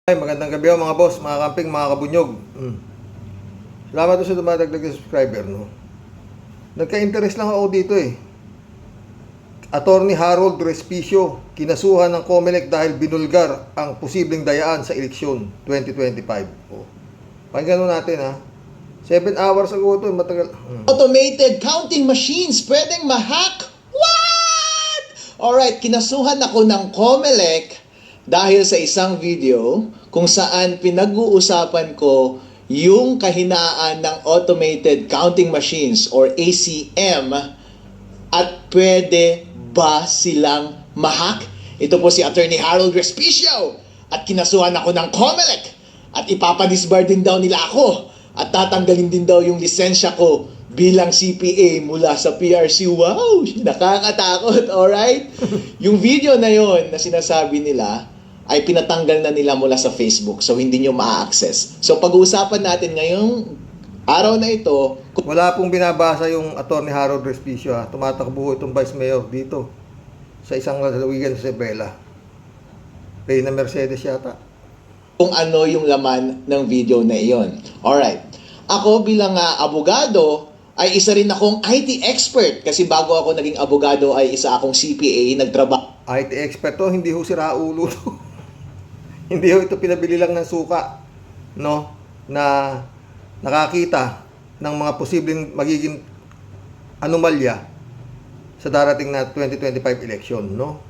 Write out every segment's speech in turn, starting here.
Ay, magandang gabi mga boss, mga kamping, mga kabunyog. Salamat sa dumadagdag na subscriber, no? Nagka-interest lang ako dito eh. Attorney Harold Respicio, kinasuhan ng COMELEC dahil binulgar ang posibleng dayaan sa eleksyon 2025. Pakinggan natin ha. 7 hours ago ito, matagal. Automated counting machines, pwedeng ma-hack? What? Alright, kinasuhan ako ng COMELEC dahil sa isang video kung saan pinag-uusapan ko yung kahinaan ng automated counting machines or ACM at pwede ba silang ma-hack? Ito po si Attorney Harold Respicio at kinasuhan ako ng COMELEC at ipapadisbar din daw nila ako at tatanggalin din daw yung lisensya ko bilang CPA mula sa PRC. Wow! Nakakatakot, alright? Yung video na yon na sinasabi nila ay pinatanggal na nila mula sa Facebook, so hindi nyo ma-access. So pag-uusapan natin ngayong araw na ito. Wala pong binabasa yung Attorney Harold Respicio ha. Tumatakbo itong Vice Mayor dito sa isang lalawigan sa Isabela. Reyna Mercedes yata. Kung ano yung laman ng video na iyon. Alright. Ako bilang abogado, ay isa rin akong IT expert. Kasi bago ako naging abogado ay isa akong CPA, nagtrabaho. IT expert to, hindi ho si Raulo to. Hindi ho ito pinabili lang ng suka, no? Na nakakita ng mga posibleng magiging anomalya sa darating na 2025 election, no?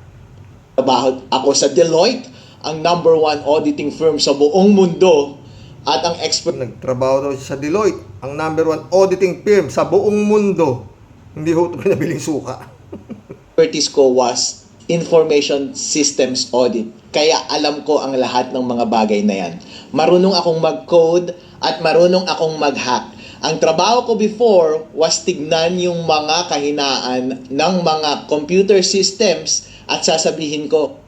Trabaho ako sa Deloitte, ang #1 auditing firm sa buong mundo, at ang expert. Nagtrabaho daw siya sa Deloitte, ang #1 auditing firm sa buong mundo. Hindi ho ito pinabiling suka. Expertise ko was information systems audit. Kaya alam ko ang lahat ng mga bagay na yan. Marunong akong mag-code at marunong akong mag-hack. Ang trabaho ko before was tignan yung mga kahinaan ng mga computer systems at sasabihin ko,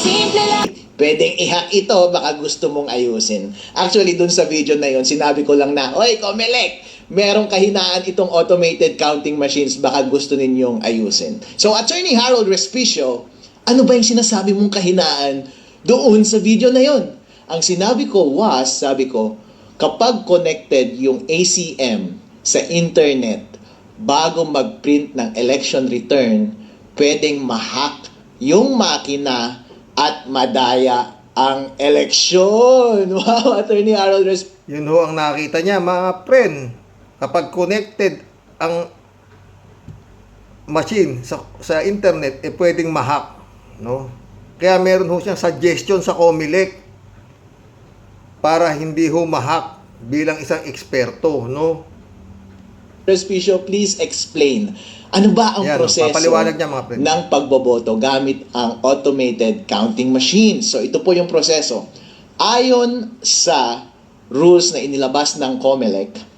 simple lang. Pwedeng i-hack ito, baka gusto mong ayusin. Actually, dun sa video na yon, sinabi ko lang na, Oy, COMELEC, merong kahinaan itong automated counting machines, baka gusto ninyong ayusin. So, Attorney Harold Respicio, ano ba yung sinasabi mong kahinaan doon sa video na yon? Ang sinabi ko was, sabi ko, kapag connected yung ACM sa internet bago mag-print ng election return, pwedeng ma-hack yung makina at madaya ang eleksyon. Wow, Attorney Harold Respicio. Yun ho ang nakita niya, mga friend. Kapag connected ang machine sa internet, pwedeng ma-hack, no? Kaya meron ho siyang suggestion sa COMELEC para hindi ho ma-hack bilang isang eksperto, no? Respicio, please explain. Ano ba ang proseso niya, mga friend, ng pagboboto gamit ang automated counting machine? So ito po yung proseso. Ayon sa rules na inilabas ng COMELEC,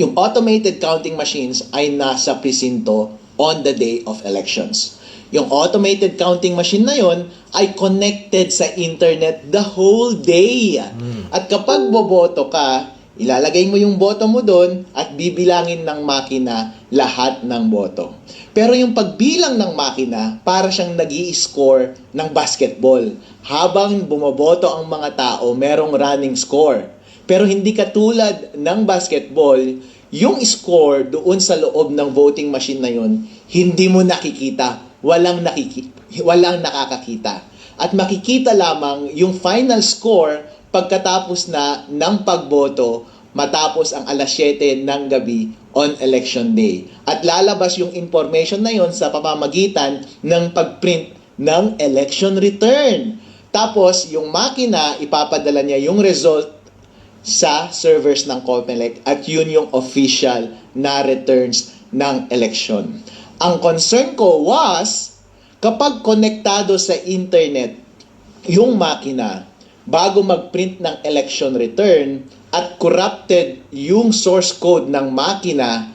yung automated counting machines ay nasa presinto on the day of elections. Yung automated counting machine na yon ay connected sa internet the whole day. At kapag boboto ka, ilalagay mo yung boto mo doon at bibilangin ng makina lahat ng boto. Pero yung pagbilang ng makina, para siyang nag-i-score ng basketball. Habang bumoboto ang mga tao, merong running score. Pero hindi katulad ng basketball, yung score doon sa loob ng voting machine na yun, hindi mo nakikita. Walang nakakakita. At makikita lamang yung final score pagkatapos na ng pagboto matapos ang alas 7 ng gabi on election day. At lalabas yung information na yon sa pamamagitan ng pagprint ng election return. Tapos yung makina, ipapadala niya yung result sa servers ng COMELEC at yun yung official na returns ng election. Ang concern ko was kapag konektado sa internet yung makina bago mag-print ng election return at corrupted yung source code ng makina,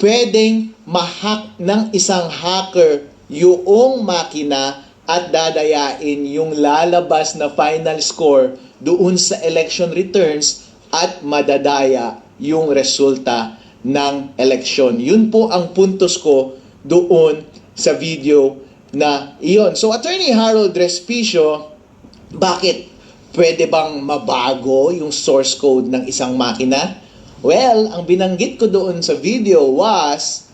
pwedeng ma-hack ng isang hacker yung makina at dadayain yung lalabas na final score doon sa election returns at madadaya yung resulta ng eleksyon. Yun po ang puntos ko doon sa video na iyon. So, Attorney Harold Respicio, bakit Pwede bang mabago yung source code ng isang makina? Well, ang binanggit ko doon sa video was,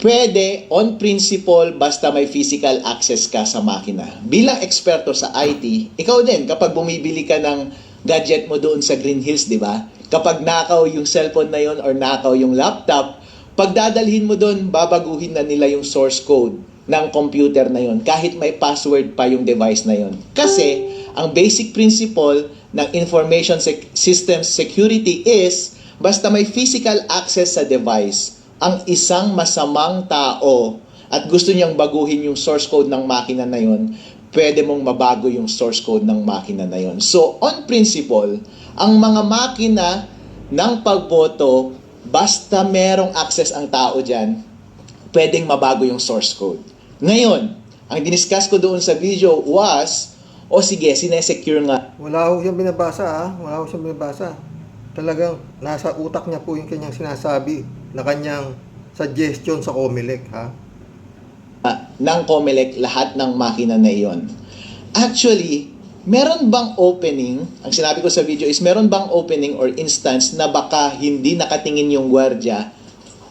pwede on principle basta may physical access ka sa makina. Bilang eksperto sa IT, ikaw din, kapag bumibili ka ng gadget mo doon sa Green Hills, di ba? Kapag nakaw yung cellphone na yon or nakaw yung laptop, pagdadalhin mo doon, babaguhin na nila yung source code ng computer na yon kahit may password pa yung device na yon. Kasi, ang basic principle ng information systems security is, basta may physical access sa device, ang isang masamang tao at gusto niyang baguhin yung source code ng makina na yon, pwede mong mabago yung source code ng makina na yon. So, on principle, ang mga makina ng pagboto, basta merong access ang tao dyan, pwedeng mabago yung source code. Ngayon, ang diniscuss ko doon sa video was, o sige, sinesecure nga. Wala ho siyang binabasa ha. Wala ho siyang binabasa. Talagang nasa utak niya po yung kanyang sinasabi na kanyang suggestion sa Comelec ha. Ng Comelec lahat ng makina na iyon. Actually, meron bang opening, ang sinabi ko sa video is meron bang opening or instance na baka hindi nakatingin yung gwardiya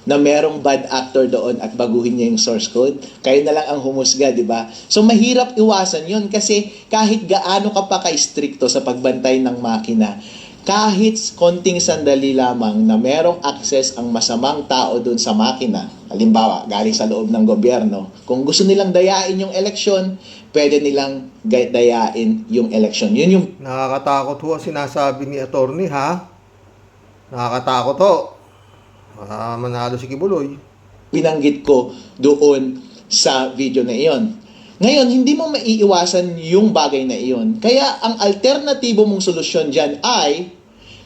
na merong bad actor doon at baguhin niya yung source code? Kayo na lang ang humusga, di ba? So, mahirap iwasan yun kasi kahit gaano ka pa ka-stricto sa pagbantay ng makina, kahit konting sandali lamang na merong access ang masamang tao doon sa makina, halimbawa, galing sa loob ng gobyerno, kung gusto nilang dayain yung eleksyon, pwede nilang dayain yung eleksyon. Yun yung Nakakatakot ho ang sinasabi ni attorney ha. Nakakatakot ho. Manalo si Kibuloy. binanggit ko doon sa video na iyon. Ngayon, hindi mo maiiwasan yung bagay na iyon. Kaya ang alternatibo mong solusyon dyan ay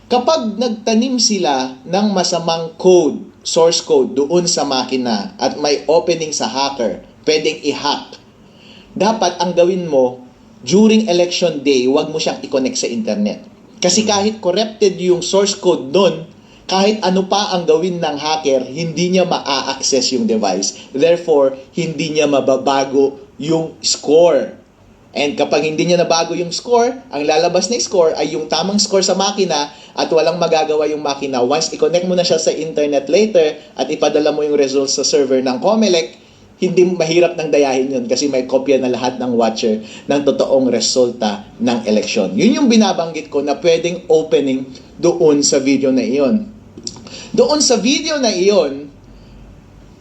kapag nagtanim sila ng masamang code, source code doon sa makina at may opening sa hacker, pwedeng i-hack. Dapat ang gawin mo, during election day, huwag mo siyang i-connect sa internet. Kasi kahit corrupted yung source code doon, kahit ano pa ang gawin ng hacker, hindi niya ma-access yung device. Therefore, hindi niya mababago yung score. And kapag hindi niya nabago yung score, ang lalabas na score ay yung tamang score sa makina at walang magagawa yung makina. Once i-connect mo na siya sa internet later at ipadala mo yung results sa server ng Comelec, hindi mahirap nang dayahin yun kasi may kopya na lahat ng watcher ng totoong resulta ng eleksyon. Yun yung binabanggit ko na pwedeng opening doon sa video na iyon. Doon sa video na iyon,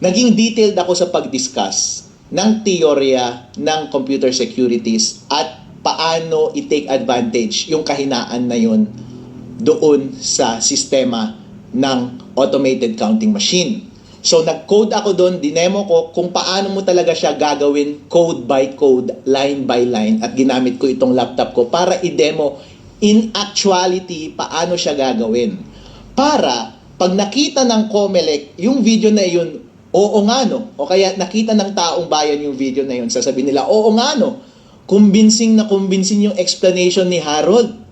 naging detailed ako sa pag-discuss ng teorya ng computer securities at paano i-take advantage yung kahinaan na yun doon sa sistema ng automated counting machine. So, nag-code ako doon, dinemo ko kung paano mo talaga siya gagawin code by code, line by line, at ginamit ko itong laptop ko para i-demo in actuality paano siya gagawin. Para, pag nakita ng Comelec yung video na yun, oo nga no, o kaya nakita ng taong bayan yung video na yun, sasabihin nila, oo nga no, convincing yung explanation ni Harold.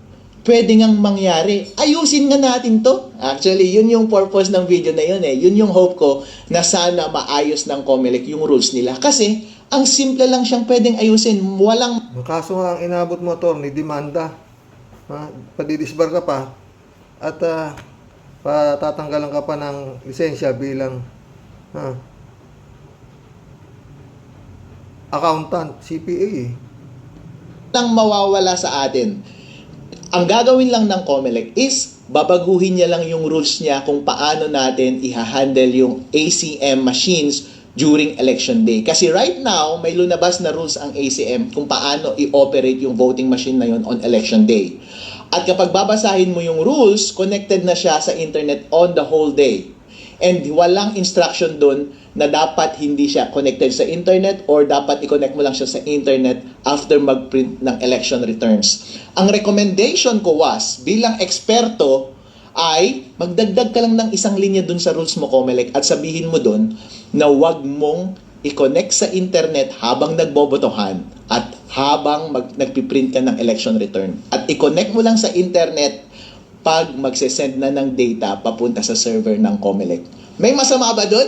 Pwede ngang mangyari. Ayusin nga natin to. Actually, yun yung purpose ng video na yun eh. Yun yung hope ko na sana maayos ng Comelec yung rules nila. Kasi, ang simple lang siyang pwedeng ayusin. Walang... Ang kaso nga ang inabot mo, attorney, demanda. Ha? Padidisbar ka pa. At patatanggalan ka pa ng lisensya bilang accountant, CPA eh. Nang mawawala sa atin. Ang gagawin lang ng Comelec is babaguhin niya lang yung rules niya kung paano natin i-handle yung ACM machines during election day. Kasi right now, may lunabas na rules ang ACM kung paano i-operate yung voting machine na yun on election day. At kapag babasahin mo yung rules, connected na siya sa internet on the whole day. And walang instruction doon na dapat hindi siya connected sa internet or dapat i-connect mo lang siya sa internet after mag-print ng election returns. Ang recommendation ko was, bilang eksperto, ay magdagdag ka lang ng isang linya doon sa rules mo, Comelec, at sabihin mo doon na wag mong i-connect sa internet habang nagbobotohan at habang nagpiprint ka ng election return. At i-connect mo lang sa internet pag magsesend na ng data papunta sa server ng Comelec. May masama ba dun?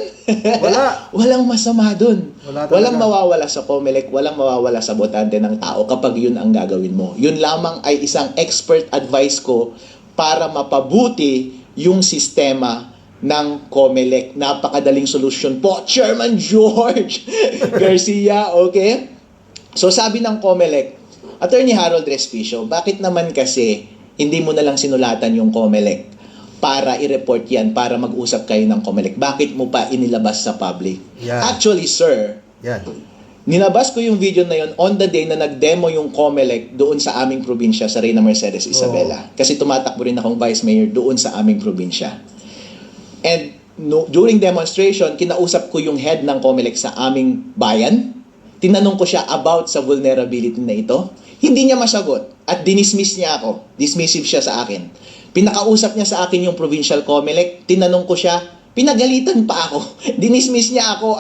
Wala. Walang masama dun. Wala talaga. Walang mawawala sa COMELEC, walang mawawala sa botante ng tao kapag yun ang gagawin mo. Yun lamang ay isang expert advice ko para mapabuti yung sistema ng COMELEC. Napakadaling solusyon po, Chairman George Garcia, okay? So sabi ng COMELEC, Attorney Harold Respicio, bakit naman kasi hindi mo na lang sinulatan yung COMELEC para i-report yan, para mag-usap kayo ng COMELEC? Bakit mo pa inilabas sa public? Yan. Actually, sir, Yan. nilabas ko yung video na yun on the day na nag-demo yung COMELEC doon sa aming probinsya, sa Reyna Mercedes Isabela. Kasi tumatakbo rin akong vice mayor doon sa aming probinsya. And during demonstration, kinausap ko yung head ng COMELEC sa aming bayan. Tinanong ko siya about sa vulnerability na ito. Hindi niya masagot at dinismiss niya ako. Dismissive siya sa akin. Pinakausap niya sa akin yung provincial COMELEC. Tinanong ko siya, pinagalitan pa ako. Dinismiss niya ako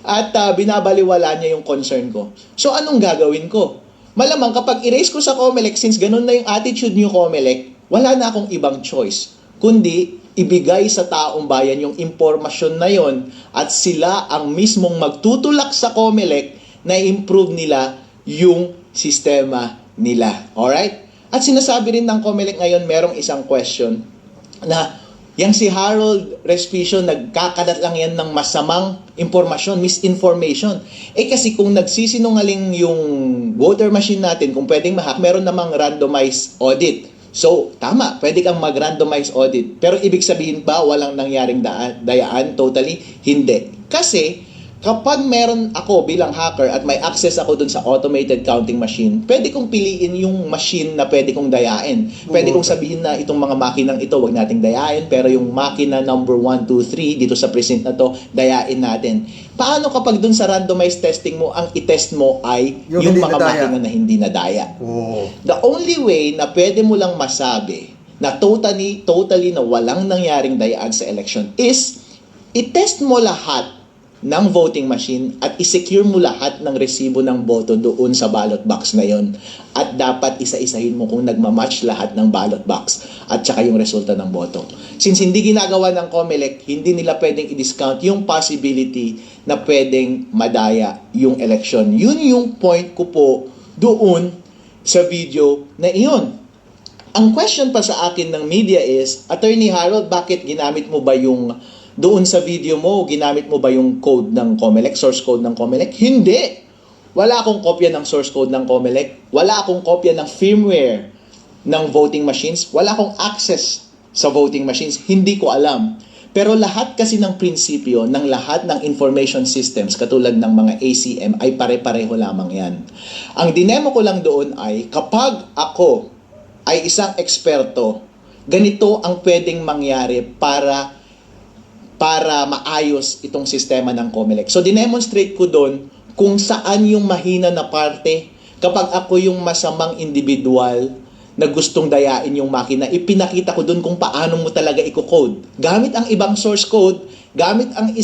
at binabaliwala niya yung concern ko. So anong gagawin ko? Malamang kapag i-raise ko sa COMELEC, since ganun na yung attitude niyo COMELEC, wala na akong ibang choice. Kundi ibigay sa taong bayan yung impormasyon na yon at sila ang mismong magtutulak sa COMELEC na improve nila yung sistema nila. Alright? At sinasabi rin ng COMELEC ngayon, merong isang question na yang si Harold Respicio, nagkakalat lang yan ng masamang impormasyon, misinformation. Kasi kung nagsisinungaling yung voter machine natin, kung pwedeng ma-hack, meron namang randomized audit. So, tama, pwede kang mag-randomize audit. Pero ibig sabihin ba walang nangyaring dayaan? Totally, hindi. Kasi, kapag meron ako bilang hacker at may access ako dun sa automated counting machine, pwede kong piliin yung machine na pwede kong dayain. Pwede kong sabihin na itong mga makinang ito, wag nating dayain, pero yung makina number 1, 2, 3 dito sa precinct na to, dayain natin. Paano kapag dun sa randomized testing mo, ang i-test mo ay yung mga makina na hindi nadaya? Oo. The only way na pwede mo lang masabi na totally na walang nangyaring dayaan sa election is i-test mo lahat ng voting machine at i-secure mo lahat ng resibo ng boto doon sa ballot box na yon. At dapat isa-isahin mo kung nagmamatch lahat ng ballot box at saka yung resulta ng boto. Since hindi ginagawa ng COMELEC, hindi nila pwedeng i-discount yung possibility na pwedeng madaya yung election. Yun yung point ko po doon sa video na iyon. Ang question pa sa akin ng media is, Attorney Harold, bakit ginamit mo ba yung doon sa video mo, ginamit mo ba yung code ng COMELEC, source code ng COMELEC? Hindi! Wala akong kopya ng source code ng COMELEC. Wala akong kopya ng firmware ng voting machines. Wala akong access sa voting machines. Hindi ko alam. Pero lahat kasi ng prinsipyo ng lahat ng information systems, katulad ng mga ACM, ay pare-pareho lamang yan. Ang dinemo ko lang doon ay, kapag ako ay isang eksperto, ganito ang pwedeng mangyari para maayos itong sistema ng COMELEC. So, dinemonstrate ko doon kung saan yung mahina na parte. Kapag ako yung masamang individual na gustong dayain yung makina, ipinakita ko doon kung paano mo talaga i-code. Gamit ang ibang source code, gamit ang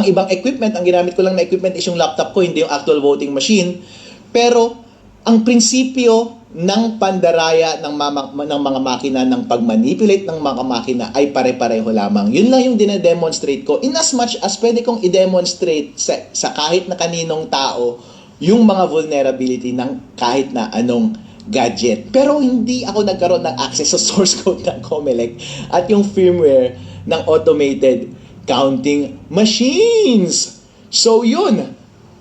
ibang equipment. Ang ginamit ko lang na equipment is yung laptop ko, hindi yung actual voting machine. Pero, ang prinsipyo ng pandaraya ng mga makina, ng pagmanipulate ng mga makina ay pare-pareho lamang. Yun lang yung dinedemonstrate ko. In as much as pwede kong i-demonstrate sa kahit na kaninong tao yung mga vulnerability ng kahit na anong gadget. Pero hindi ako nagkaroon ng access sa source code ng COMELEC at yung firmware ng automated counting machines. So yun.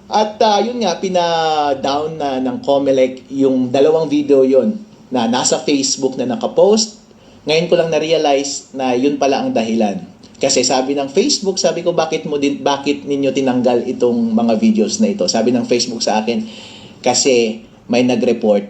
At yun nga, pina-down na ng COMELEC yung dalawang video yon na nasa Facebook na nakapost. Ngayon ko lang na-realize na yun pala ang dahilan. Kasi sabi ng Facebook, sabi ko, bakit ninyo tinanggal itong mga videos na ito? Sabi ng Facebook sa akin, kasi may nag-report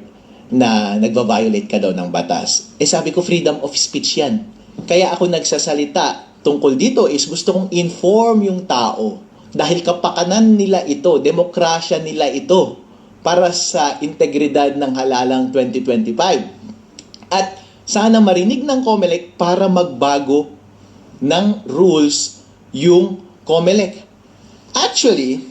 na nagva-violate ka daw ng batas. Sabi ko, freedom of speech yan. Kaya ako nagsasalita tungkol dito is gusto kong inform yung tao. Dahil kapakanan nila ito, demokrasya nila ito para sa integridad ng halalang 2025. At sana marinig ng COMELEC para magbago ng rules yung COMELEC. Actually,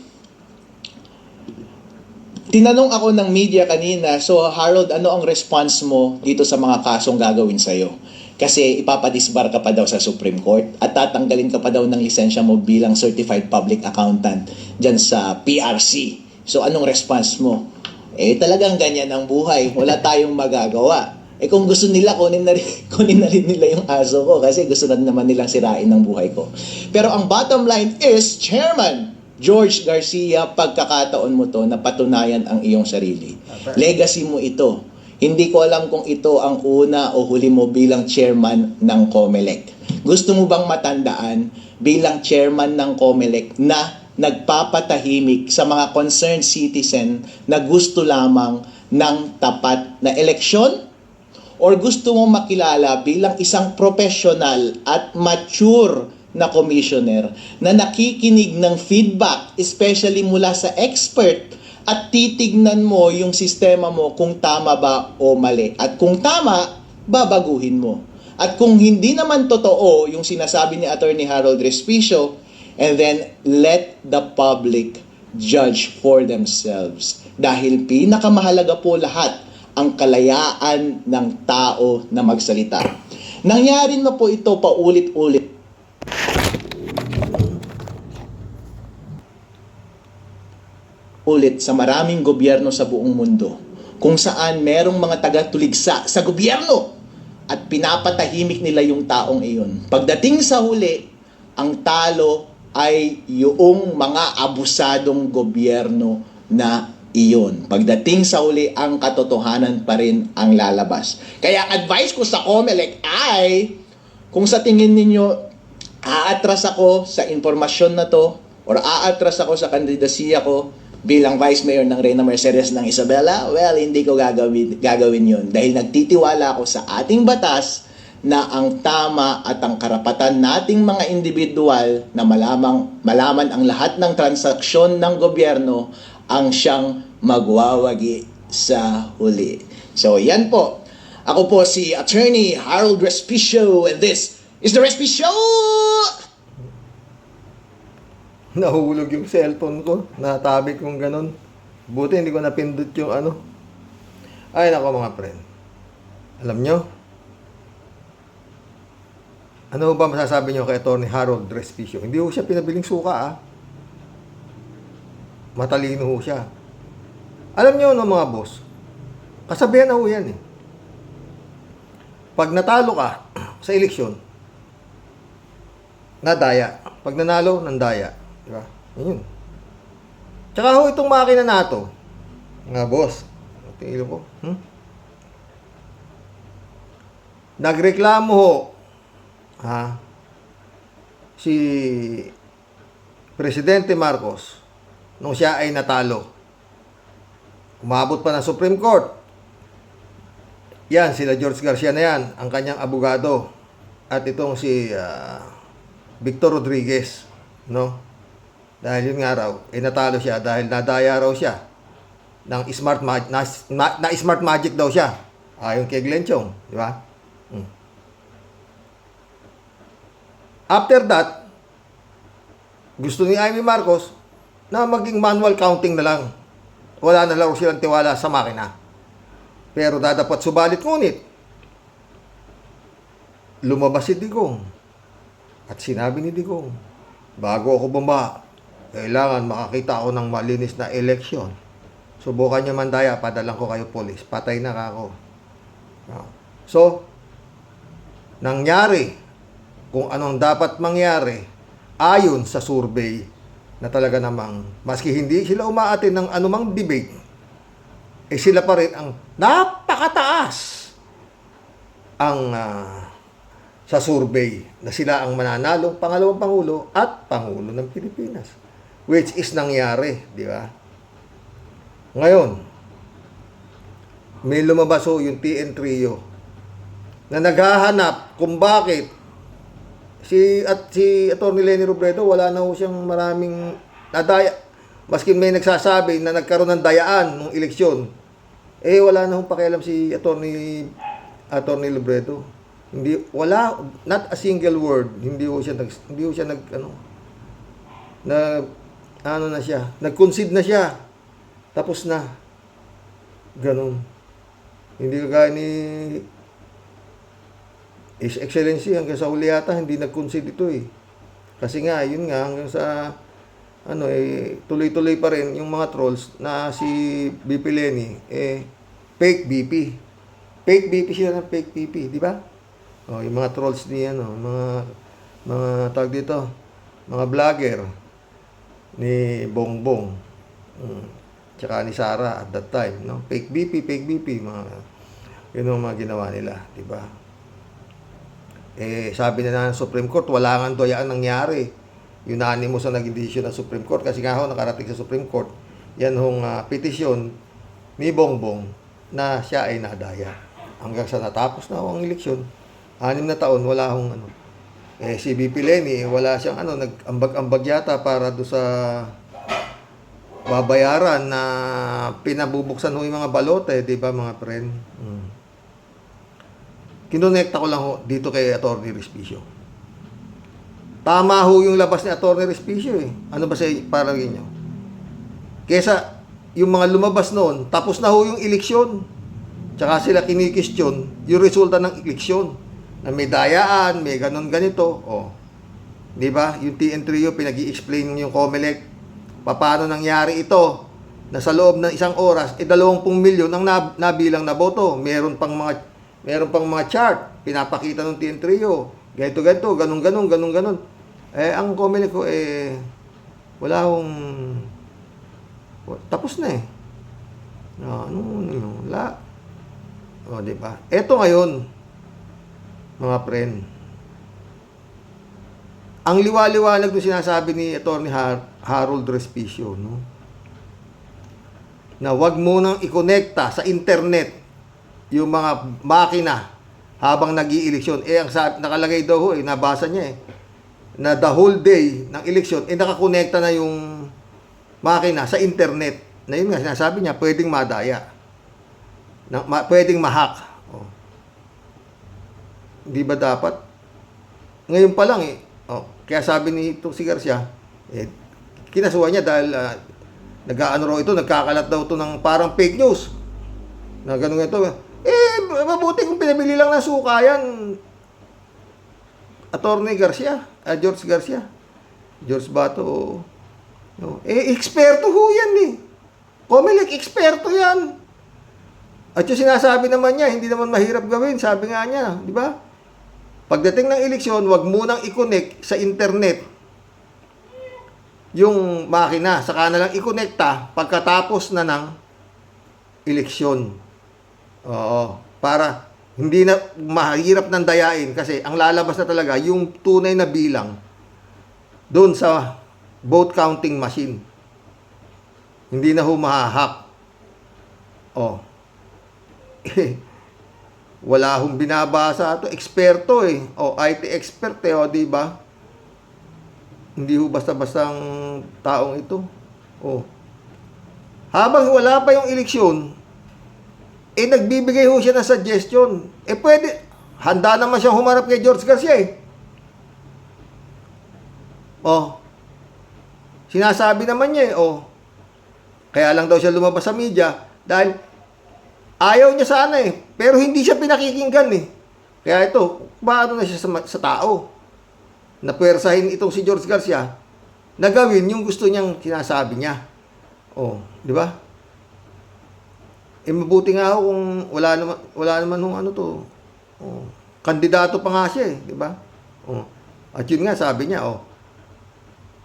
tinanong ako ng media kanina, so Harold, ano ang response mo dito sa mga kasong gagawin sa'yo? Kasi ipapadisbar ka pa daw sa Supreme Court at tatanggalin ka pa daw ng lisensya mo bilang Certified Public Accountant dyan sa PRC. So anong response mo? Talagang ganyan ang buhay. Wala tayong magagawa. Kung gusto nila, kunin na rin nila yung aso ko kasi gusto na naman nilang sirain ng buhay ko. Pero ang bottom line is, Chairman George Garcia, pagkakataon mo to na patunayan ang iyong sarili. Legacy mo ito. Hindi ko alam kung ito ang una o huli mo bilang chairman ng COMELEC. Gusto mo bang matandaan bilang chairman ng COMELEC na nagpapatahimik sa mga concerned citizen na gusto lamang ng tapat na eleksyon? Or gusto mo makilala bilang isang professional at mature na commissioner na nakikinig ng feedback, especially mula sa expert, at titignan mo yung sistema mo kung tama ba o mali. At kung tama, babaguhin mo. At kung hindi naman totoo yung sinasabi ni Attorney Harold Respicio, and then let the public judge for themselves. Dahil pinakamahalaga po lahat ang kalayaan ng tao na magsalita. Nangyari na po ito paulit-ulit. Sa maraming gobyerno sa buong mundo kung saan merong mga taga-tuligsa sa gobyerno at pinapatahimik nila yung taong iyon. Pagdating sa huli, ang talo ay yung mga abusadong gobyerno na iyon. Pagdating sa huli, ang katotohanan pa rin ang lalabas. Kaya advice ko sa COMELEC ay, kung sa tingin ninyo, aatras ako sa informasyon na to or aatras ako sa kandidasiya ko bilang Vice Mayor ng Reyna Mercedes ng Isabela, well, hindi ko gagawin yun. Dahil nagtitiwala ako sa ating batas na ang tama at ang karapatan nating mga individual na malaman ang lahat ng transaksyon ng gobyerno ang siyang magwawagi sa huli. So, yan po. Ako po si Attorney Harold Respicio and this is the Respicio! Nahulog yung cellphone ko. Natabik kong ganun. Buti hindi ko napindot yung ano. Ay nako mga friend. Alam nyo? Ano ba masasabi nyo kay Attorney Harold Respicio? Hindi ho siya pinabiling suka Matalino ho siya. Alam nyo no mga boss? Kasabihan na ho yan Pag natalo ka sa eleksyon, nadaya. Pag nanalo, nandaya. Diba? Yun. Tsaka ho itong makina na to, nga boss, tingin ko, nagreklamo ho, si Presidente Marcos, nung siya ay natalo. Umabot pa ng Supreme Court. Yan, sila George Garcia na yan, ang kanyang abogado. At itong si Victor Rodriguez, no? Dahil yun nga raw, natalo siya dahil nadaya raw siya ng smart magic daw siya. Ayon kay Glenn Chong, di ba? After that, gusto ni Amy Marcos na maging manual counting na lang. Wala na lang silang tiwala sa makina. Pero dadapat subalit ngunit, lumabas si Digong. At sinabi ni Digong, bago ako bumaba, kailangan makakita ako ng malinis na eleksyon. Subukan nyo mandaya, padalang ko kayo polis. Patay na ako. So, nangyari kung anong dapat mangyari ayon sa survey na talaga namang, maski hindi sila umaatin ng anumang debate, sila pa rin ang napakataas ang sa survey na sila ang mananalong pangalawang Pangulo at Pangulo ng Pilipinas. Which is nangyari, di ba? Ngayon, may lumabas yung TN Trio na naghahanap kung bakit si Atty. Leni Robredo wala na siyang maraming nadaya. Maski may nagsasabi na nagkaroon ng dayaan ng eleksyon, wala na pakialam si Atty. Robredo. Not a single word. Hindi ho siya nag-concede na siya. Tapos na. Ganun. Hindi kagaya ni His Excellency hanggang sa huli yata hindi nag-concede ito eh. Kasi nga, yun nga, hanggang sa tuloy-tuloy pa rin yung mga trolls na si BP Lenny, fake BP. Fake BP sila ng fake BP, di ba? Oh, yung mga trolls ni mga tawag dito, mga vlogger ni Bongbong. Tsaka ni Sara at that time, no? Fake BP, yun ang mga ginawa nila, di ba? Sabi na ng Supreme Court, wala nga doyaan nangyari. Unanimous ang naging desisyon ng Supreme Court kasi nga nakarating sa Supreme Court yan hong petisyon ni Bongbong na siya ay nadaya. Hanggang sa natapos na ang eleksyon, 6 na taon, wala hong si BP Lenny, wala siyang nag-ambag-ambag yata para do sa babayaran na pinabubuksan ho yung mga balote, di ba mga friend? Kinonekta ko lang ho dito kay Atty. Respicio. Tama ho yung labas ni Atty. Respicio eh. Ano ba sa palagay nyo? Kesa yung mga lumabas noon, tapos na ho yung eleksyon. Tsaka sila kinikistyon yung resulta ng eleksyon. Na may dayaan, may ganon ganito. Oh. Di ba? Yung TN Trio, pinag-i-explain yung COMELEC. Paano nangyari ito? Na sa loob ng isang oras, 20 milyon ang nabilang na boto. Meron pang mga chart, pinapakita ng TN Trio. Ganito, ganun. Ang COMELEC ko, wala akong... Tapos na eh. Wala. O, di ba? Eto ngayon, mga friend. Ang liwa-liwanag na sinasabi ni Atty. Harold Respicio, no? Na wag mo nang i-connecta sa internet yung mga makina habang nag-ieleksyon. Ang nakalagay daw nabasa niya na the whole day ng eleksyon, nakakonekta na yung makina sa internet. Na yun nga, sinasabi niya, pwedeng madaya. Pwedeng ma-hack. Oh. Di ba dapat? Ngayon pa lang kaya sabi ni si Garcia, kinasuhan niya dahil nagkakalat daw ito ng parang fake news. Na ganun ito. Mabuti kung pinabili lang ng suka yan. Atty. Garcia, George Garcia. George Bato. No. Eksperto ho yan eh. COMELEC, eksperto yan. At yung sinasabi naman niya, hindi naman mahirap gawin. Sabi nga niya, di ba? Pagdating ng eleksyon, wag munang i-connect sa internet yung makina. Saka na lang i-connecta pagkatapos na ng eleksyon. Oo. Para hindi na mahirap ng dayain kasi ang lalabas na talaga yung tunay na bilang doon sa vote counting machine. Hindi na humahak. Wala hong binabasa ito. Eksperto IT expert di ba? Hindi ho basta-bastang taong ito. Habang wala pa yung eleksyon, nagbibigay ho siya ng suggestion. Pwede, handa naman siyang humarap kay George Garcia sinasabi naman niya kaya lang daw siya lumabas sa media dahil ayaw niya sana pero hindi siya pinakikinggan kaya ito, paano na siya sa tao na puwersahin itong si George Garcia na gawin yung gusto niyang sinasabi niya. Di ba? Mabuti nga kung wala naman kandidato pa nga siya di ba? At yun nga sabi niya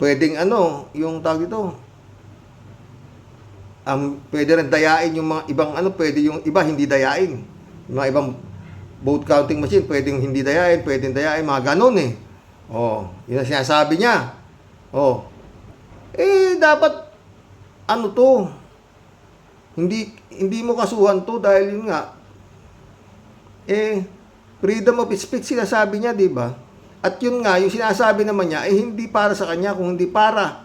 pwedeng yung tawag dito pwede rin dayain yung mga ibang pwede yung iba hindi dayain. Yung mga ibang vote counting machine pwedeng hindi dayain, pwedeng dayain, mga ganun yun ang sinasabi niya. Dapat hindi mo kasuhan to dahil yun nga freedom of speech sinasabi niya, di ba? At yun nga, yung sinasabi naman niya hindi para sa kanya, kung hindi para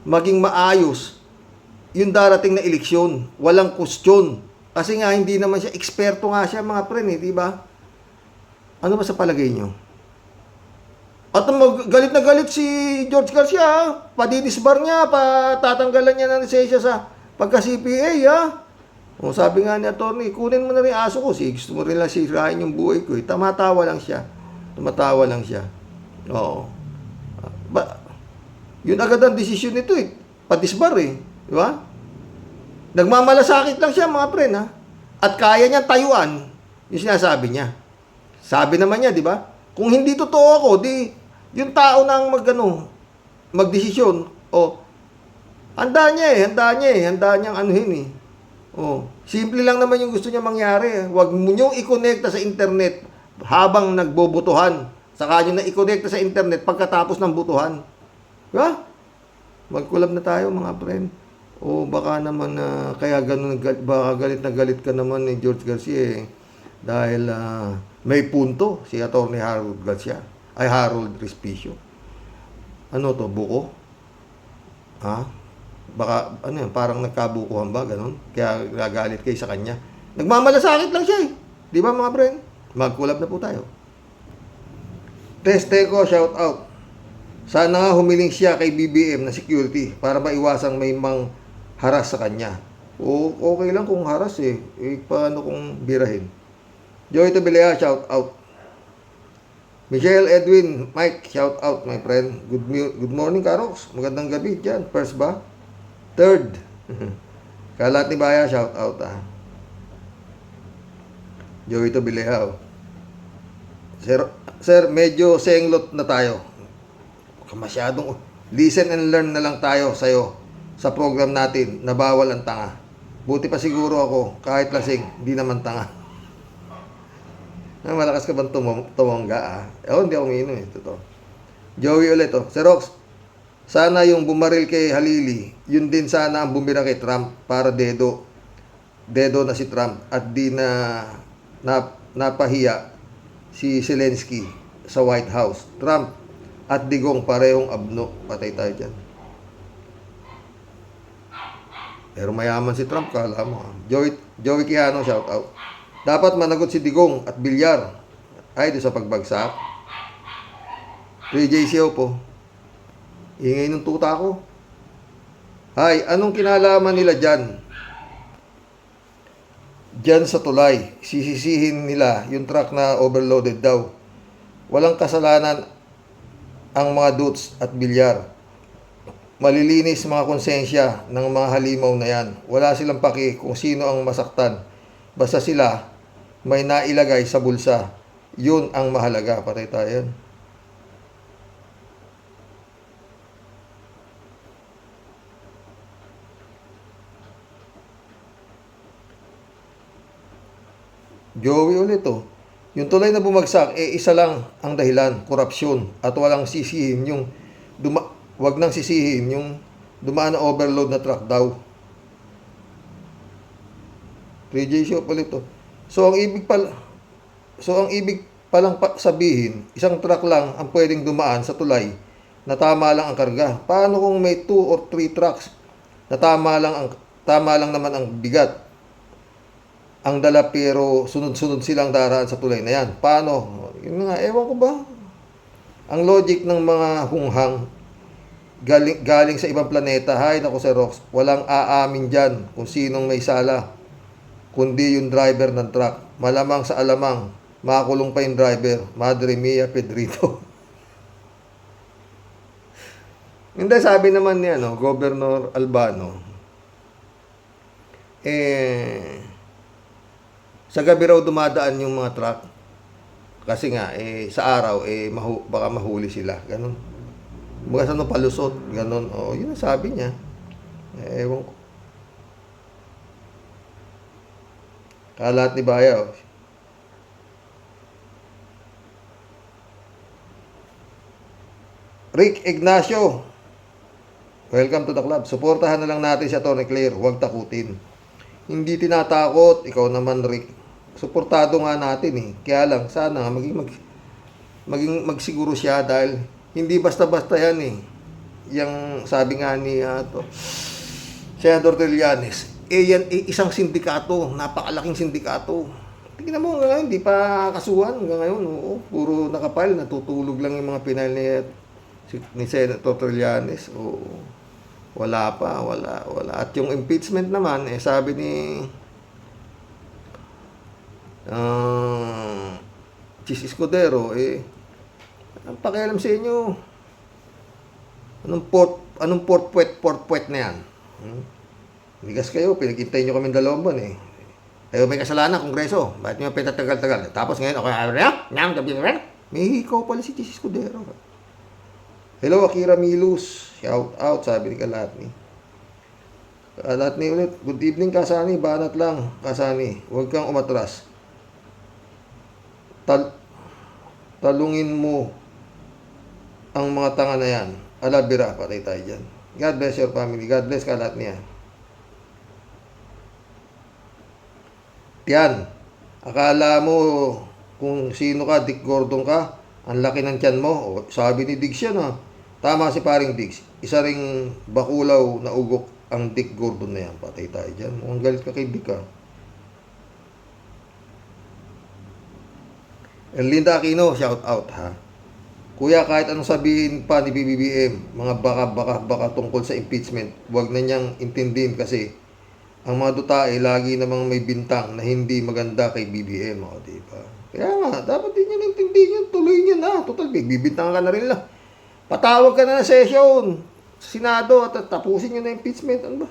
maging maayos yung darating na eleksyon. Walang question. Kasi nga, hindi naman siya, eksperto nga siya, mga pre, di ba? Ano ba sa palagay nyo? At galit na galit si George Garcia, padidisbar niya, patatanggalan niya ng lisensya sa pagka-CPA, O sabi nga ni attorney, kunin mo na rin aso ko. Gusto mo rin lang sirain yung buhay ko. Tumatawa lang siya. Tumatawa lang siya. Oo. Yun agad ang desisyon nito eh. Patisbar eh. Di ba? Nagmamalasakit lang siya mga pre, ha? At kaya niya tayuan yung sinasabi niya. Sabi naman niya, di ba? Kung hindi totoo ako, di yung tao nang magdesisyon. Handa niyang anuhin eh. Simple lang naman yung gusto niya mangyari. Huwag mo niyong i-connecta sa internet habang nagbobotohan. Saka niyo na i-connecta sa internet pagkatapos ng botohan. Diba? Mag-collab na tayo mga friend. Baka naman kaya ganun, baka galit ka naman ni George Garcia dahil may punto si Attorney Harold Garcia. Ay, Harold Respicio. Ano to, buko? Baka, parang nagkabukuhan ba, ganun? Kaya nagalit kayo sa kanya. Nagmamalasakit lang siya eh. Di ba mga friend? Mag-collab na po tayo. Testeco, shout out. Sana nga humiling siya kay BBM na security para maiwasang may haras sa kanya. Okay lang kung haras eh. Paano kung birahin? Joy Tobelea, shout out. Michelle Edwin, Mike, shout out my friend. Good morning, Karox. Magandang gabi dyan. First ba? Third. Kalat ni Baya, shout out Joey Tobelea. Sir, medyo senglot na tayo. Masyadong listen and learn na lang tayo sa'yo sa program natin na bawal ang tanga. Buti pa siguro ako, kahit lasing, di naman tanga. Malakas ka bang tumangga hindi ako umiinom Totoo. Joey ulit Sir Rox, sana yung bumaril kay Halili, yun din sana ang bumira kay Trump para dedo na si Trump at di napahiya si Zelensky sa White House. Trump at Digong parehong abno. Patay tayo dyan. Pero mayaman si Trump, kala mo. Joey Quijano, shout out. Dapat managot si Digong at Bilyar. Ay, doon sa pagbagsak. 3JCO po. Ingay ng tuta ko. Hay, anong kinalaman nila dyan? Dyan sa tulay. Sisisihin nila yung truck na overloaded daw. Walang kasalanan ang mga Dutz at Bilyar. Malilinis mga konsensya ng mga halimaw na yan. Wala silang paki kung sino ang masaktan. Basta sila may nailagay sa bulsa. Yun ang mahalaga. Patay tayo yan. Joey ulit Yung tulay na bumagsak, isa lang ang dahilan, korupsyon. At walang sisihin yung, wag nang sisihin yung dumaan na overload na truck daw. 3J show ulit So ang ibig palang sabihin, isang truck lang ang pwedeng dumaan sa tulay na tama lang ang karga. Paano kung may 2 or 3 trucks na tama lang naman ang bigat? Ang dala pero sunod-sunod silang daraan sa tulay na yan. Paano? Yun nga, ewan ko ba? Ang logic ng mga hunghang galing sa ibang planeta. Hay, naku Sir Rox, walang aamin dyan kung sinong may sala. Kundi yung driver ng truck. Malamang sa alamang, makakulong pa yung driver. Madre mia, Pedrito. Hindi, sabi naman niya, Governor Albano, sa gabi raw dumadaan yung mga truck. Kasi nga, sa araw, baka mahuli sila. Ganon. Baga sa palusot. Ganon. Yun ang sabi niya. Ewan ko. Kalat ni Baya. Rick Ignacio. Welcome to the club. Suportahan na lang natin si Atty. Claire. Huwag takutin. Hindi tinatakot. Ikaw naman, Rick. Suportado nga natin Kaya lang, sana maging magsiguro siya dahil hindi basta-basta yan Yang sabi nga ni Senador Trillanes, yan isang sindikato, napakalaking sindikato. Tingnan mo ngayon, hindi pa kasuhan hanggang ngayon. Puro nakapile, natutulog lang yung mga pinal ni Senator Trillanes. Wala pa. At yung impeachment naman, sabi ni Chis Escudero, ang pakialam sa inyo, anong port puwet na yan? Bigas kayo, pinag-intay nyo kami 2 buwan Kayo may kasalanan, Kongreso. Bakit nyo pinatagal-tagal? Tapos ngayon, may hikaw pala si Chis Escudero. Hello, Akira Milus. Shout out, sabi ni Kalatni. Kalatni ulit. Good evening, Kasani. Banat lang, Kasani. Huwag kang umatras. Talungin mo ang mga tanga na yan. Alabira, patay tayo dyan. God bless your family. God bless Kalatni. Tiyan, akala mo kung sino ka, Dick Gordon ka, ang laki ng tiyan mo. O, sabi ni Diggs yan Tama si paring Diggs. Isa ring bakulaw na ugok ang Dick Gordon na yan. Patay tayo dyan. Mukhang galit ka kay Dick Erlinda Aquino, shout out Kuya, kahit anong sabihin pa ni BBM, mga baka tungkol sa impeachment, huwag na niyang intindihin kasi ang mga duta lagi namang may bintang na hindi maganda kay BBM. Diba? Kaya nga, dapat din niya naintindihin yun. Tuloy niya na. Total, bibintang ka na rin lang. Patawag ka na ng session sa Senado at tapusin niyo na impeachment. Ano ba?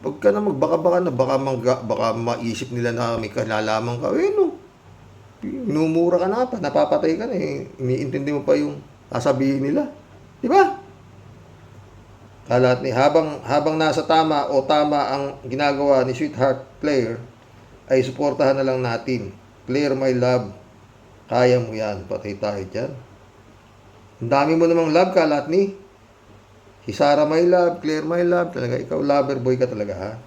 Huwag ka na magbaka-baka na baka maisip nila na may kalalaman ka. Inumura ka na pa, napapatay ka na iniintindi mo pa yung sasabihin nila. Di ba? Kalat ni habang nasa tama o tama ang ginagawa ni Sweetheart Claire, ay suportahan na lang natin. Claire, my love, kaya mo yan. Patay tayo dyan. Ang dami mo namang love, Kalat ni. Si Sarah, my love. Claire, my love. Talaga, ikaw lover boy ka talaga,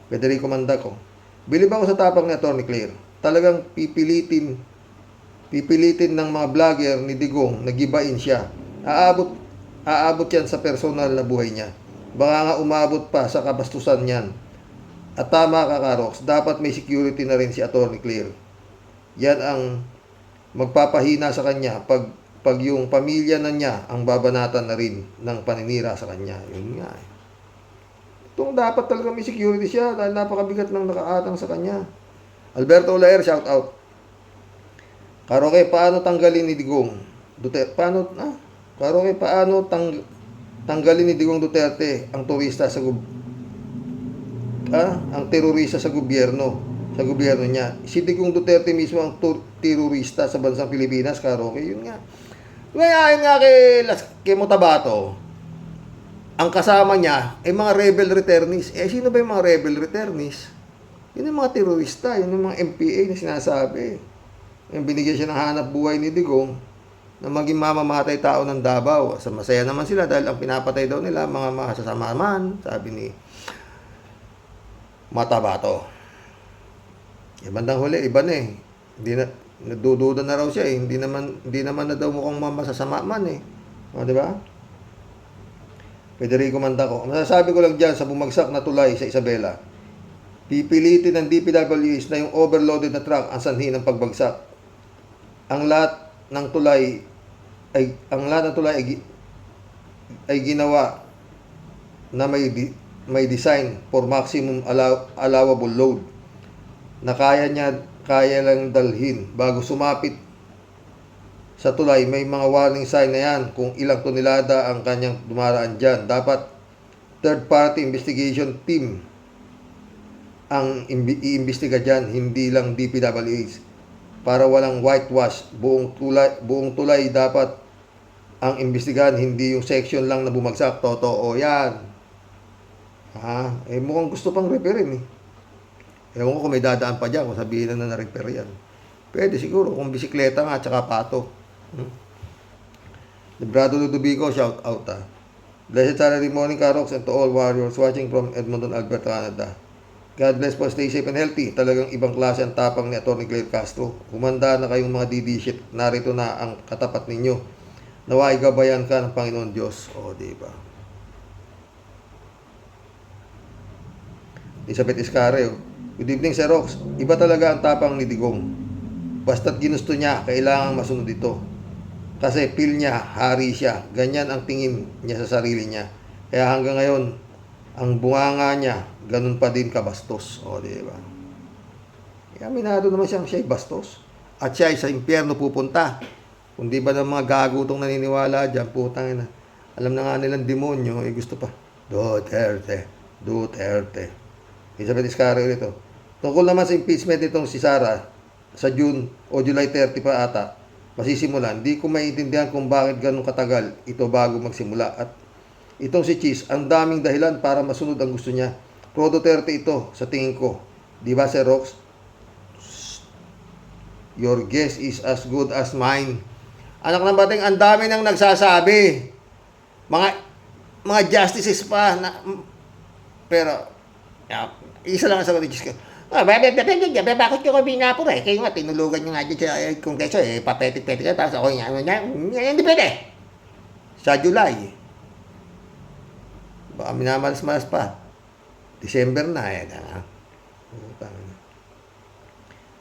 Federico Mandaco. Bilib ako sa tapang ni Atty. Claire. Talagang pipilitin ng mga vlogger ni Digong na gibain siya. Aabot yan sa personal na buhay niya. Baka nga umabot pa sa kabastusan niyan. At tama ka, Karox. Dapat may security na rin si Atty. Claire. Yan ang magpapahina sa kanya pag yung pamilya na niya ang babanatan na rin ng paninira sa kanya. Yun nga. Itong dapat talaga may security siya dahil napakabigat ng nakaatang sa kanya. Alberto Olaer, shout out. Karoke, paano tanggalin ni Digong Duterte? Paano tanggalin ni Digong Duterte ang turista sa ang terorista sa gobyerno niya? Si Digong Duterte mismo ang terorista sa bansang Pilipinas, Karoke. Yun nga. Ngayon nga kay Motabato, ang kasama niya ay mga rebel returnees. Sino ba yung mga rebel returnees? Yun yung mga terorista, yun yung mga MPA na sinasabi. Yung binigyan siya ng hanap buhay ni Digong na maging mamamatay tao ng Davao. Masaya naman sila dahil ang pinapatay daw nila mga masasamaman, sabi ni Motabato. Bandang huli, iba na Hindi na, nadududa na raw siya Hindi naman na daw mukhang masasamaman di ba? Federico Mandaco. Masasabi ko lang dyan sa bumagsak na tulay sa Isabela. Pipilitin ng DPWH na yung overloaded na truck ang sanhi ng pagbagsak. Ang lahat ng tulay ay ginawa na may design for maximum allowable load na kaya lang dalhin bago sumapit sa tulay. May mga warning sign na yan kung ilang tonelada ang kanyang dumaraan dyan. Dapat third party investigation team ang iimbestiga dyan, hindi lang DPWH, para walang whitewash. Buong tulay dapat ang imbestigahan, hindi yung section lang na bumagsak. Totoo yan. Mukhang gusto pang repairin Ewan ko kung may dadaan pa dyan, kung sabihin na na-repair yan. Pwede siguro, kung bisikleta nga, tsaka pato. Librado Ludovico, shout out Blessed Saturday morning, Karox, and to all warriors watching from Edmonton, Alberta, Canada. God bless po, stay safe and healthy. Talagang ibang klase ang tapang ni Atty. Claire Castro. Humanda na kayong mga DD-shit. Narito na ang katapat ninyo. Naway gabayan ka ng Panginoon Diyos. Diba? Elizabeth Iscare, good evening, Sir Rox. Iba talaga ang tapang ni Digong. Basta't ginusto niya, kailangang masunod ito. Kasi feel niya, hari siya. Ganyan ang tingin niya sa sarili niya. Kaya hanggang ngayon, Ang bunganga niya, ganun pa din kabastos. O, di ba? Aminado naman siya'y bastos. At siya ay sa impyerno pupunta. Kung di ba ng mga gago itong naniniwala dyan, putang ina. Alam na nga nilang demonyo, gusto pa. Duterte. Elizabeth Iscaro ito. Tungkol naman sa impeachment nitong si Sara, sa June o July 30 pa ata, masisimulan. Di ko maintindihan kung bakit ganun katagal ito bago magsimula. At itong si Cheese, ang daming dahilan para masunod ang gusto niya. Pro Duterte ito, sa tingin ko. Di ba, Sir Rox? Your guess is as good as mine. Anak ng bating, ang dami nang nagsasabi. Mga justices pa. Pero, isa lang ang sagot ni Cheese. Bakit ko binapor eh? Kayo nga, tinulugan nyo nga dyan sa kongreso eh. Papetik-petik ka, tapos ako hindi pwede. Sa July. Baka minamalas-malas pa. December na eh.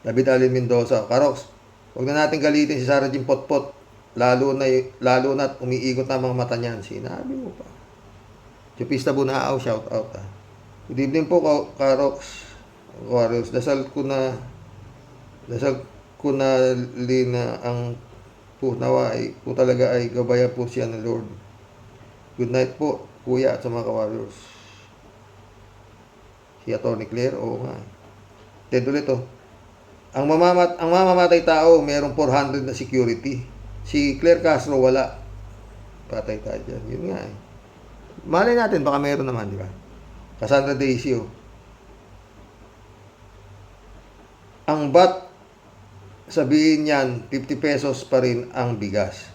David Allen Mendoza, Karox, huwag na natin galitin si Sarah Jean Potpot. Lalo na umiikot na mga mata niyan. Sinabi mo pa. Chupista Bunaaw, shout out ah. Good evening po, Karox. Warriors, dasal ko na lina ang po nawa ay po talaga ay gabayan po siya ng Lord. Good night po, kuya at sa mga warriors. Si Atty. Claire, oo nga. Ted ulit oh. Ang mamamatay tao, mayroong 400 na security. Si Claire Castro, wala. Patay tayo dyan. Yun nga eh. Malay natin, baka meron naman, di ba? Cassandra Daisy, ang bat, sabihin niyan, 50 pesos pa rin ang bigas.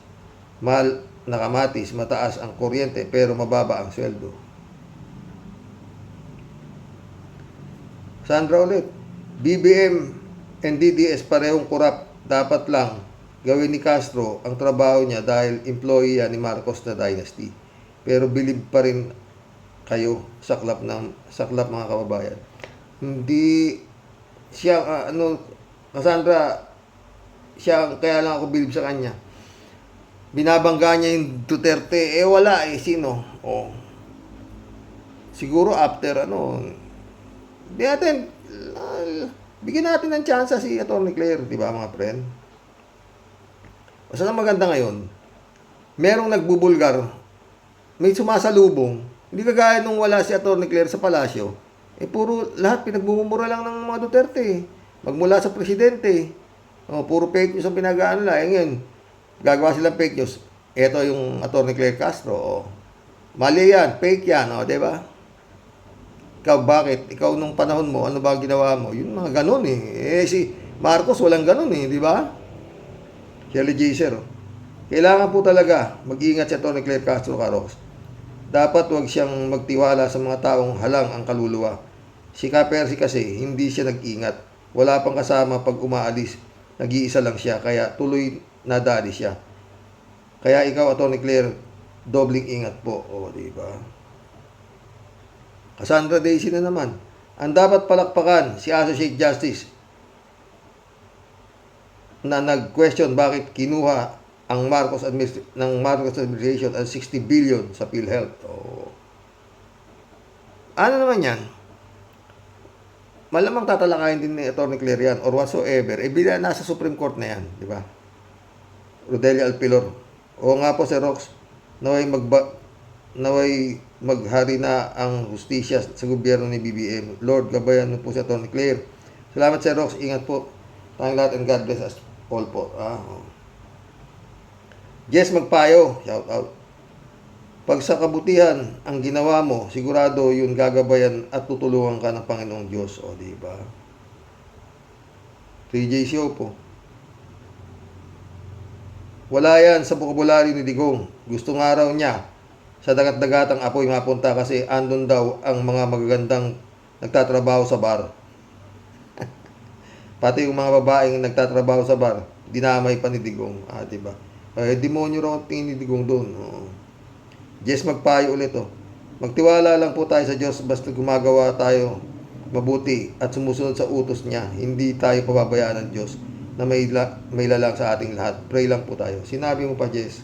Mahal na kamatis, mataas ang kuryente, pero mababa ang sweldo. Sandra ulit, BBM and DDS parehong kurap. Dapat lang gawin ni Castro ang trabaho niya dahil employee yan ni Marcos na dynasty. Pero believe pa rin kayo, saklap mga kababayan. Hindi siya, Cassandra, kaya lang ako believe sa kanya. Binabangga niya yung Duterte, wala sino? Siguro after, bigyan natin ng chance si Atty. Claire, di ba mga friend? Basta na maganda ngayon, merong nagbubulgar, may sumasalubong, hindi kagaya nung wala si Atty. Claire sa palasyo, puro lahat pinagbumumura lang ng mga Duterte. Magmula sa presidente. Puro fake news ang pinag-aano lang. Ngayon, gagawa silang fake news. Ito yung Atty. Claire Castro. Mali yan, fake yan, di ba? Ikaw, bakit? Ikaw nung panahon mo, ano ba ginawa mo? Yun mga ganun eh. Si Marcos walang ganun di ba? Shirley Jaser. Kailangan po talaga mag-iingat si Atty. Claire Castro, Karox. Dapat wag siyang magtiwala sa mga taong halang ang kaluluwa. Si Kapersi kasi, hindi siya nag-ingat. Wala pang kasama pag umaalis. Nag-iisa lang siya, kaya tuloy nadali siya. Kaya ikaw, Atty. Claire, dobling ingat po. Di ba? Cassandra Daisy na naman. Ang dapat palakpakan, si Associate Justice na nag-question bakit kinuha ang Marcos administration ang 60 billion sa PhilHealth. Ano naman yan? Malamang tatalakayin din ni Atty. Claire yan or whatsoever. Nasa Supreme Court na yan, di ba? Rodelia Alpilor. Oo nga po, Sir Rox, naway maghari na ang hustisya sa gobyerno ni BBM. Lord, gabayan mo po si Atty. Claire. Salamat, Sir Rox. Ingat po tayong lahat and God bless us all po. Jess Magpayo, shout out. Pag sa kabutihan ang ginawa mo, sigurado yun gagabayan at tutulungan ka ng Panginoong Diyos. Di ba? 3J po. Wala yan sa bokabularyo ni Digong. Gusto nga raw niya sa dagat-dagatang apoy mapunta kasi andun daw ang mga magagandang nagtatrabaho sa bar. Pati yung mga babaeng nagtatrabaho sa bar, dinamay pa ni Digong. Diba? Demonyo raw ang tingin ni Digong doon. Jess Magpayo ulit. Magtiwala lang po tayo sa Diyos basta gumagawa tayo mabuti at sumusunod sa utos niya. Hindi tayo pababayaan ng Diyos na may lalang sa ating lahat. Pray lang po tayo. Sinabi mo pa, Jess.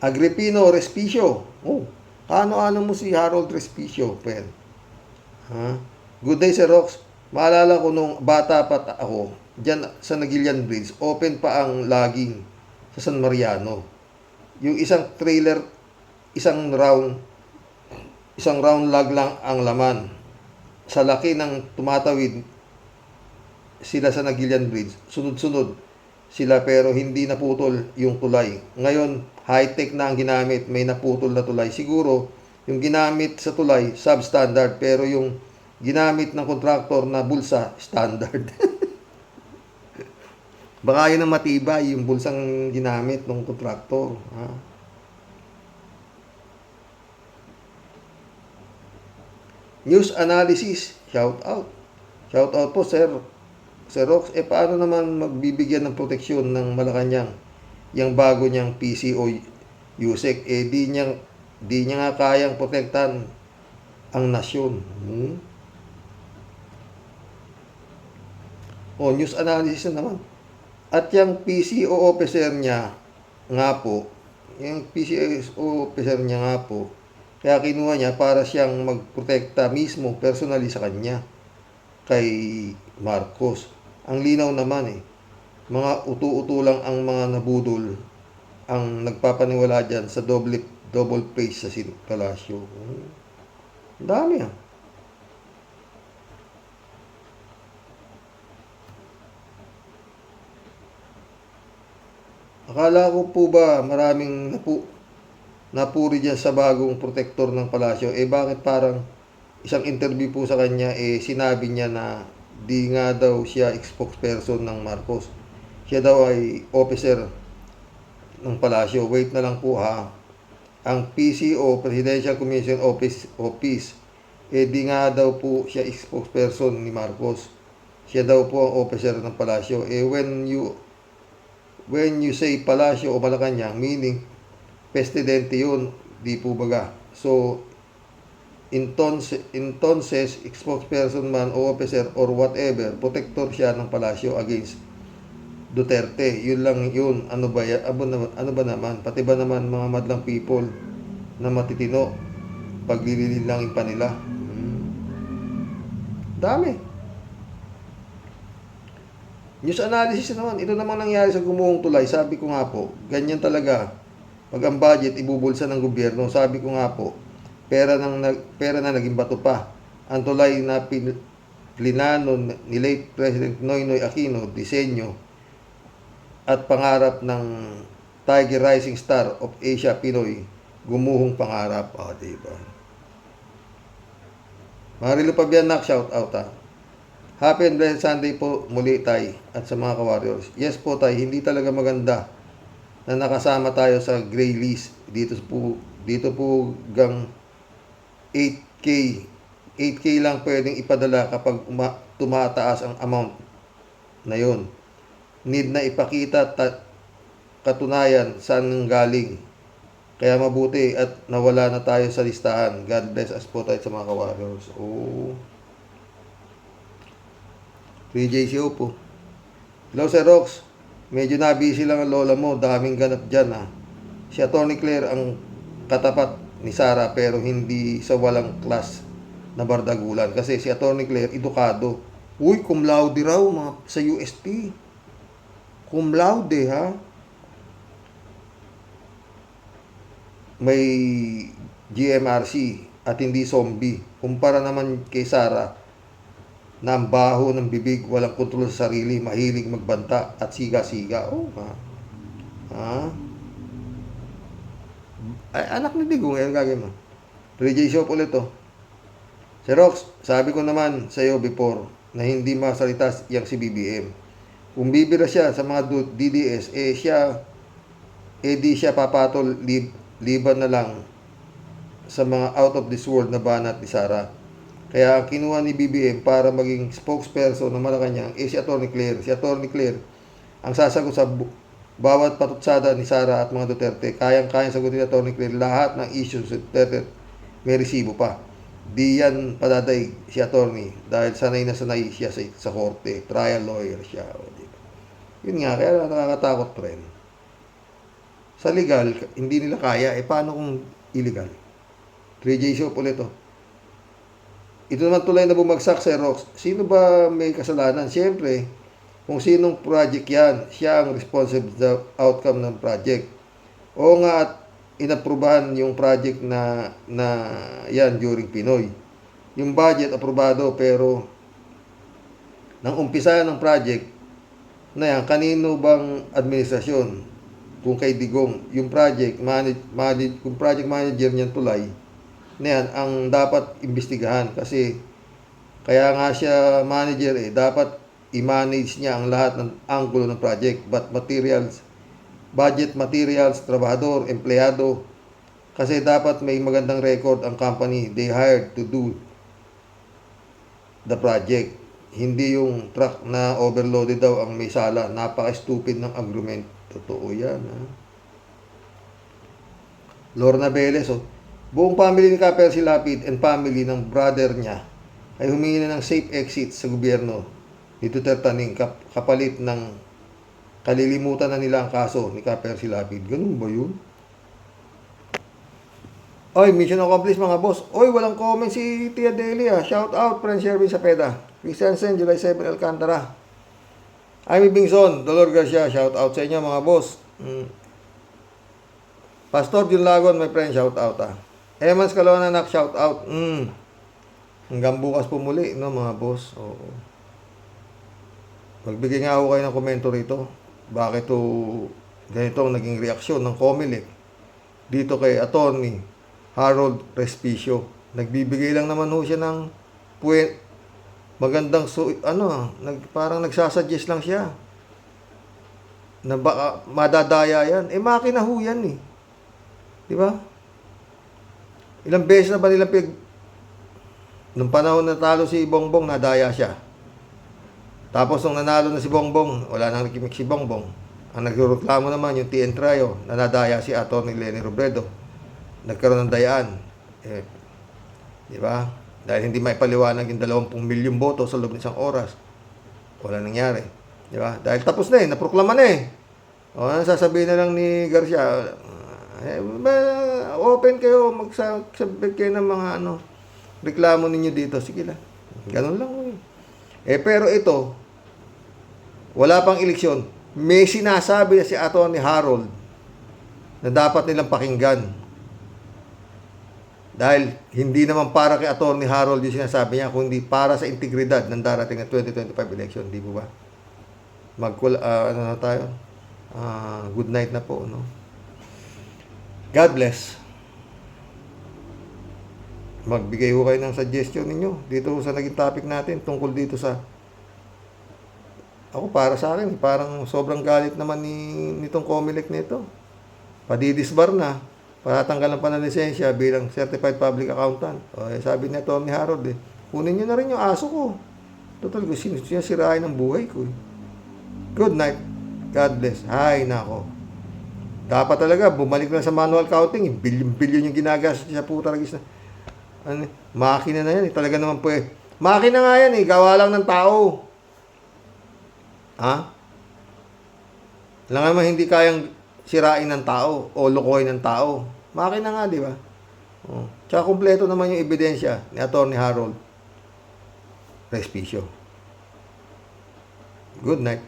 Agripino Respicio. Oh, ano-ano mo si Harold Respicio, pen. Ha? Good day, Sir Rox. Maalala ko nung bata pa ako, dyan sa Nagilian Bridge, open pa ang laging sa San Mariano. Yung isang trailer, isang round, isang round log lang ang laman. Sa laki ng tumatawid sila sa Nagilian Bridge, sunod-sunod sila pero hindi naputol yung tulay. Ngayon, high-tech na ang ginamit, may naputol na tulay. Siguro, yung ginamit sa tulay, substandard, pero yung ginamit ng kontraktor na bulsa, standard. Baka yun ang matibay, yung bulsang ginamit ng kontraktor. Ha? News analysis, shout out. Shout out po, Sir. Sir Rox, paano naman magbibigyan ng proteksyon ng Malacanang yung bago niyang PCO USEC? Di niya nga kayang protektan ang nasyon. O, news analysis na naman. At yung PCO officer niya nga po, kaya kinuha niya para siyang magprotekta mismo personally sa kanya, kay Marcos. Ang linaw naman mga utu-utu lang ang mga nabudol ang nagpapaniwala dyan sa double face sa Palasyo. Ang dami Akala ko po ba maraming napuri dyan sa bagong protektor ng Palasyo? Bakit parang isang interview po sa kanya, sinabi niya na di nga daw siya spokesperson ng Marcos. Siya daw ay officer ng Palasyo. Wait na lang po ha. Ang PCO, Presidential Commission Office, di nga daw po siya spokesperson ni Marcos. Siya daw po ang officer ng Palasyo. When you say Palasyo o Malacanang, meaning presidente yun, di po baga. So, entonces, spokesperson man o officer or whatever, protector siya ng Palasyo against Duterte. Yun lang yun. Ano ba naman? Pati ba naman mga madlang people na matitino, paglililangin pa nila? Dami. News analysis naman. Ito namang nangyari sa Gumuhong Tulay. Sabi ko nga po, ganyan talaga. Pag ang budget ibubulsa ng gobyerno, sabi ko nga po, pera na naging bato pa. Ang tulay na plinano ni late President Noynoy Aquino, disenyo at pangarap ng Tiger Rising Star of Asia Pinoy, gumuhong pangarap. Diba? Marilo Pabianak, shout out Happy and blessed Sunday po muli, Tay, at sa mga ka-warriors. Yes po, Tay, hindi talaga maganda na nakasama tayo sa gray list. Dito po gang 8K lang pwedeng ipadala kapag tumataas ang amount na yon. Need na ipakita katunayan saan galing. Kaya mabuti at nawala na tayo sa listahan. God bless us po tayo sa mga ka-warriors. 3JCO po. Hello, Sir Rox. Medyo na-busy lang ang lola mo. Daming ganap dyan Si Atty. Claire ang katapat ni Sara pero hindi sa walang class na bardagulan. Kasi si Atty. Claire, edukado. Uy, cum laude raw sa UST. Cum laude, ha? May GMRC at hindi zombie. Kumpara naman kay Sara na ang baho ng bibig, walang kontrol sa sarili, mahilig magbanta at siga-siga. Ay, anak ni Digong, ngayon gagawin mo. 3J Shop ulit Si Rox, sabi ko naman sa iyo before na hindi masalita yang si BBM. Kung bibira siya sa mga DDS, di siya papatol, liban na lang sa mga out of this world na banat ni Sara. Kaya ang kinuha ni BBM para maging spokesperson ng Malacanang si Atty. Claire. Si Atty. Claire ang sasagot sa bawat patutsada ni Sara at mga Duterte. Kayang-kayang sagutin ni Atty. Claire lahat ng issues sa Duterte. May resibo pa. Di yan padadaig si attorney dahil sanay na sanay siya sa korte. Trial lawyer siya. Yun nga, kaya nakakatakot rin. Sa legal, hindi nila kaya. Paano kung illegal. 3J Shop ulit to. Ito naman tulay na bumagsak sa rocks. Sino ba may kasalanan? Siyempre, kung sinong project yan, siya ang responsible sa outcome ng project. Oo nga at inaprubahan yung project na yan during Pinoy. Yung budget aprobado pero nang umpisa ng project na yan, kanino bang administrasyon? Kung kay Digong, yung kung project manager niyan tulay, na yan, ang dapat imbestigahan kasi kaya nga siya manager dapat i-manage niya ang lahat ng anggulo ng project, but materials, budget, materials, trabahador, empleyado, kasi dapat may magandang record ang company they hired to do the project. Hindi yung truck na overloaded daw ang may sala. Napaka-stupid ng agreement. Totoo yan. Ha? Lorna Velez, buong family ni Kaper Silapid and family ng brother niya ay humingi na ng safe exit sa gobyerno ni Duterte Taning kapalit ng kalilimutan na nila ang kaso ni Kaper Silapid. Ganun ba yun? Oy, mission accomplished mga boss. Oy, walang comment si Tia Delia. Shout out, friend Sherwin Sapeda. Christiansen, July 7, Alcantara. Amy Bingson, Dolor Garcia. Shout out sa inyo mga boss. Pastor Jun Lagon, my friend, shout out Emans Kaloonanak, shout out. Hanggang bukas po muli, no mga boss. Oo. Magbigay nga ako kayo ng komento rito. Bakit to ganito ang naging reaksyon ng COMELEC dito kay Attorney Harold Respicio. Nagbibigay lang naman ho siya ng magandang parang nagsasuggest lang siya na baka madadaya yan. Makina ho yan eh. Di ba? Ilang beses na ba nila nung panahon na talo si Bongbong, nadaya siya. Tapos nung nanalo na si Bongbong, wala nang nakimik si Bongbong. Ang nagreklamo naman yung TN Trio, na nadaya si Atty. Leni Robredo. Nagkaroon ng dayaan. Di ba? Dahil hindi maipaliwanag yung 20 milyong boto sa loob ng isang oras. Wala nangyari. Di ba? Dahil tapos na naproklama na ano sasabihin na lang ni Garcia? Open kayo, magsabi kayo ng mga reklamo ninyo dito. Sige lang. Ganun lang. Pero ito, wala pang eleksyon. May sinasabi na si Atty. Harold na dapat nilang pakinggan. Dahil hindi naman para kay Atty. Harold yung sinasabi niya, kundi para sa integridad ng darating na 2025 election. Di ba? Na tayo? Good night na po. No? God bless. Magbigay ho kayo ng suggestion ninyo dito sa naging topic natin tungkol dito sa ako para sa akin parang sobrang galit naman nitong COMELEC nito. Padidisbar na, patatanggalan pa ng lisensya bilang certified public accountant. Sabi ni Atty. Harold kunin niyo na rin yung aso ko. Total ko sinasirain ang buhay ko. Good night. God bless. Hay nako. Dapat talaga bumalik na sa manual counting. Bilyon-bilyon yung ginagastos sa puta ragis na. Makina na yan. Talaga naman po makina nga yan gawa lang ng tao. Lang naman hindi kayang sirain ng tao o lokohin ng tao. Makina nga, di ba? Tsaka kumpleto naman yung ebidensya ni Atty. Harold Respicio. Good night.